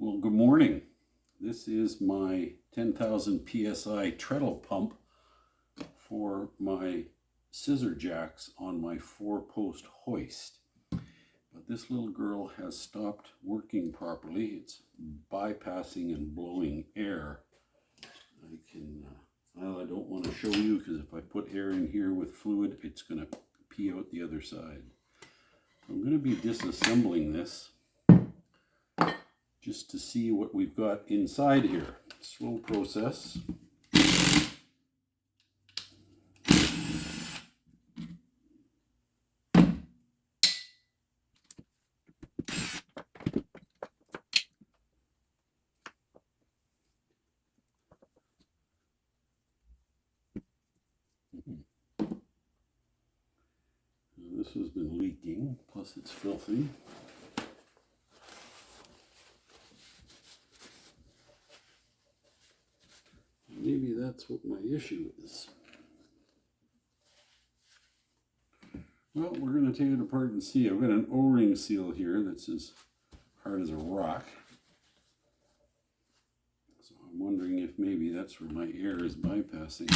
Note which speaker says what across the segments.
Speaker 1: Well, good morning. This is my 10,000 psi treadle pump for my scissor jacks on my 4-post hoist. But this little girl has stopped working properly. It's bypassing and blowing air. I don't want to show you because if I put air in here with fluid, it's going to pee out the other side. I'm going to be disassembling this just to see what we've got inside here. Slow process. This has been leaking, plus it's filthy. Maybe that's what my issue is. Well, we're going to take it apart and see. I've got an O-ring seal here that's as hard as a rock. So I'm wondering if maybe that's where my air is bypassing.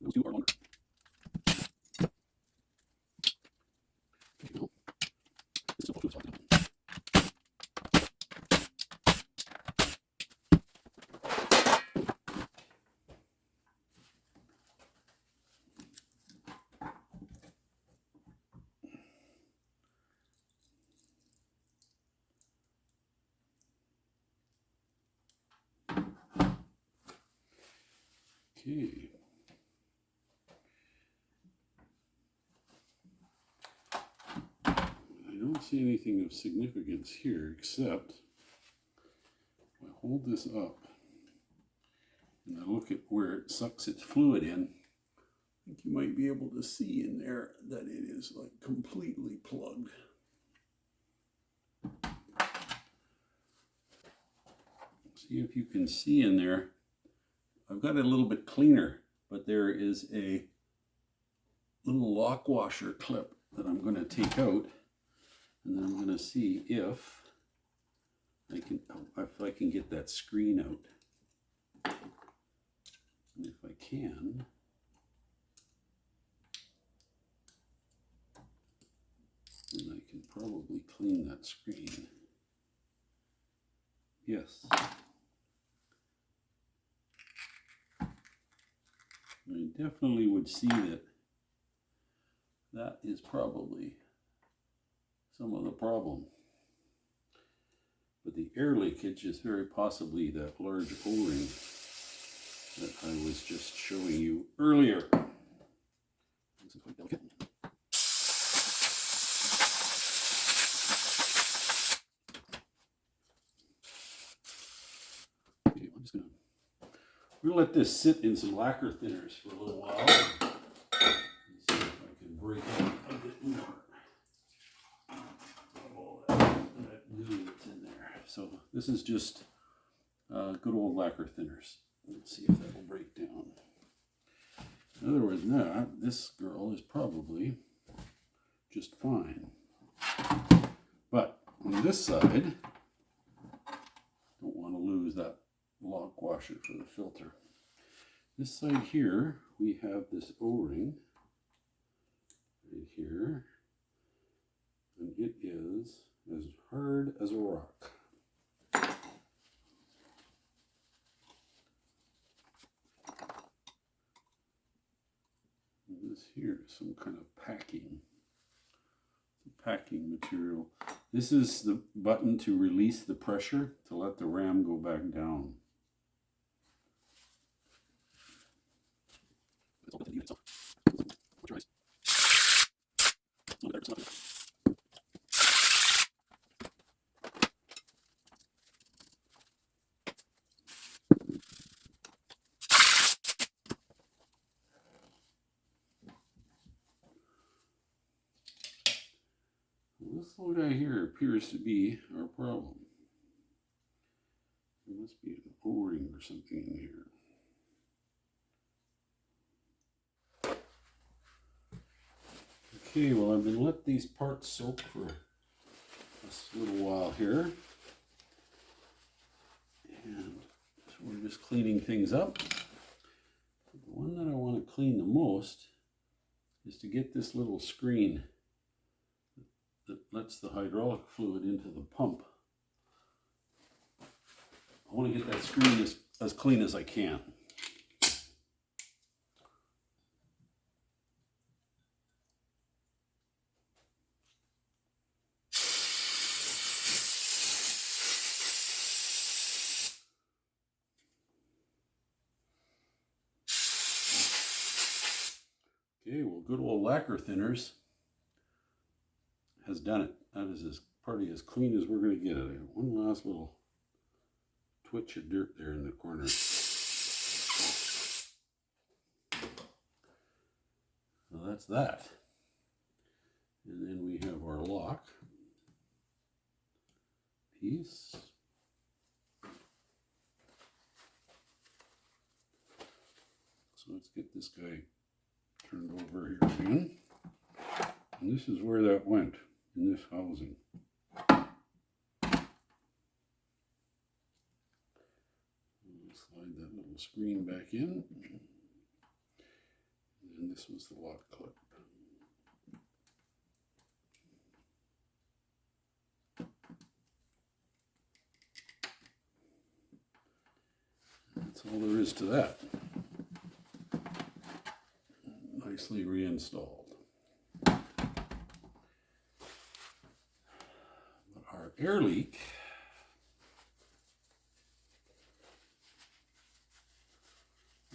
Speaker 1: Those two are longer. Okay. I don't see anything of significance here except if I hold this up and I look at where it sucks its fluid in, I think you might be able to see in there that it is like completely plugged. See if you can see in there. I've got it a little bit cleaner, but there is a little lock washer clip that I'm going to take out, and then I'm going to see if I can get that screen out. And if I can, then I can probably clean that screen. Yes. I definitely would see that is probably some of the problem. But the air leakage is very possibly that large O-ring that I was just showing you earlier. This is quite delicate. Okay, we're going to let this sit in some lacquer thinners for a little while and see if I can break out a bit more of all that glue that's in there. So this is just good old lacquer thinners. Let's see if that will break down. In other words, this girl is probably just fine. But on this side, don't want to lose that lock washer for the filter. This side here, we have this O-ring right here, and it is as hard as a rock. And this here is some kind of packing material. This is the button to release the pressure to let the ram go back down. This little guy here appears to be our problem. There must be an O-ring or something in here. Okay, well, I'm going to let these parts soak for a little while here. And so we're just cleaning things up. The one that I want to clean the most is to get this little screen that lets the hydraulic fluid into the pump. I want to get that screen as clean as I can. Okay, well, good old lacquer thinners has done it. That is as clean as we're going to get it. One last little twitch of dirt there in the corner. So that's that. And then we have our lock piece. So let's get this guy turned over here again. And this is where that went, in this housing. Slide that little screen back in. And this was the lock clip. That's all there is to that. Nicely reinstalled. But our air leak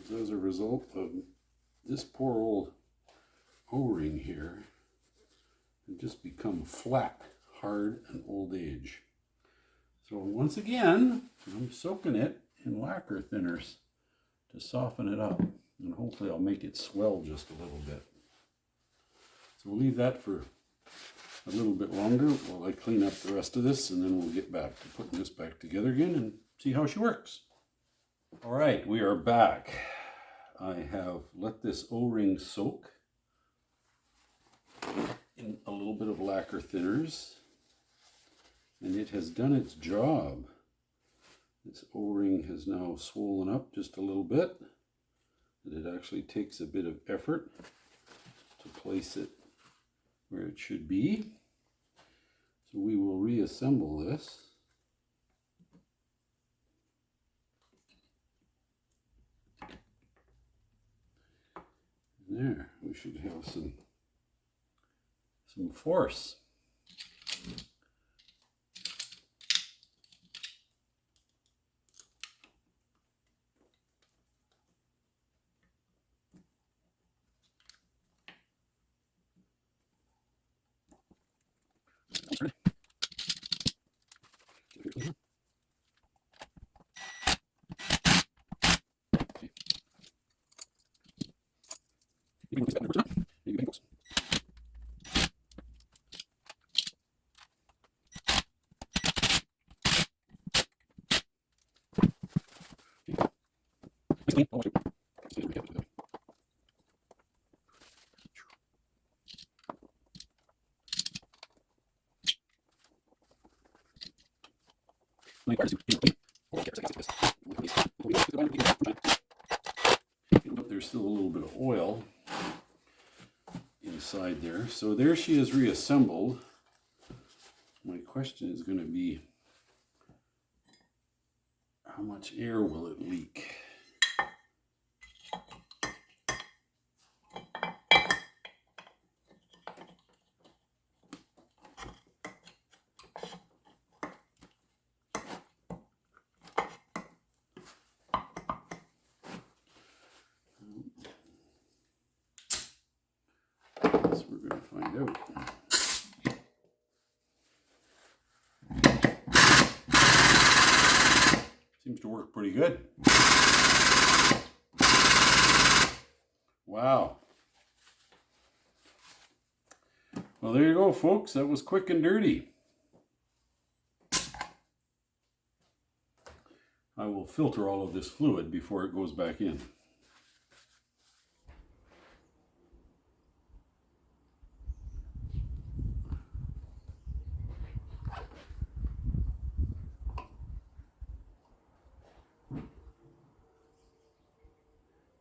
Speaker 1: is as a result of this poor old O-ring here had just become flat, hard, and old age. So once again, I'm soaking it in lacquer thinners to soften it up. And hopefully I'll make it swell just a little bit. So we'll leave that for a little bit longer while I clean up the rest of this, and then we'll get back to putting this back together again and see how she works. All right, we are back. I have let this O-ring soak in a little bit of lacquer thinners, and it has done its job. This O-ring has now swollen up just a little bit. It actually takes a bit of effort to place it where it should be. So we will reassemble this. There, we should have some force. There's still a little bit of oil inside there. So there she is reassembled. My question is going to be, how much air will it leak? We're going to find out. Seems to work pretty good. Wow. Well, there you go, folks. That was quick and dirty. I will filter all of this fluid before it goes back in.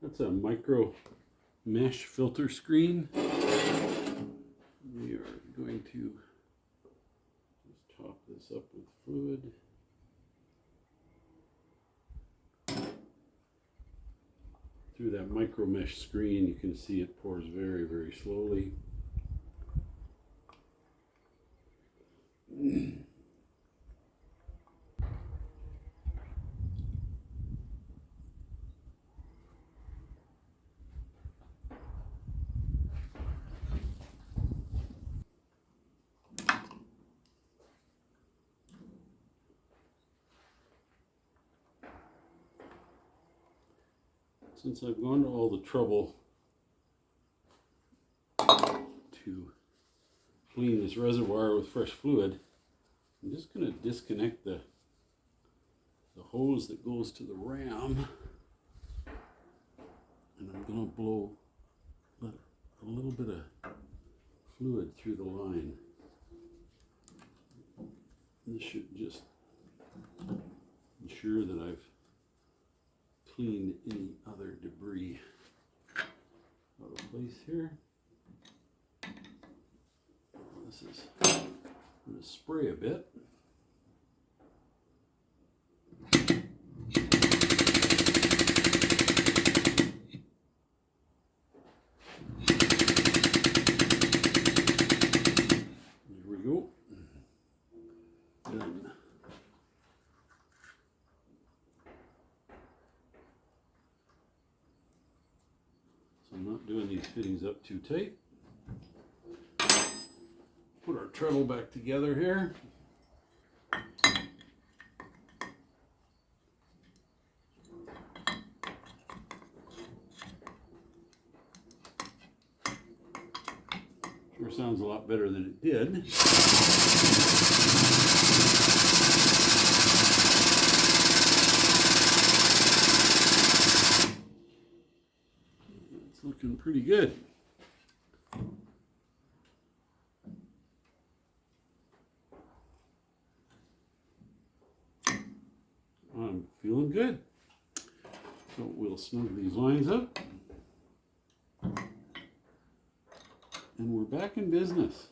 Speaker 1: That's a micro mesh filter screen. We are going to just top this up with fluid. Through that micro mesh screen, you can see it pours very, very slowly. Since I've gone to all the trouble to clean this reservoir with fresh fluid, I'm just going to disconnect the hose that goes to the ram, and I'm going to blow a little bit of fluid through the line. This should just ensure that I've cleaned any other debris out of place here. This is, I'm going to spray a bit. There we go. Done. So I'm not doing these fittings up too tight. Put our treadle back together here. Sure sounds a lot better than it did. It's looking pretty good. I'm feeling good. So we'll snug these lines up. And we're back in business.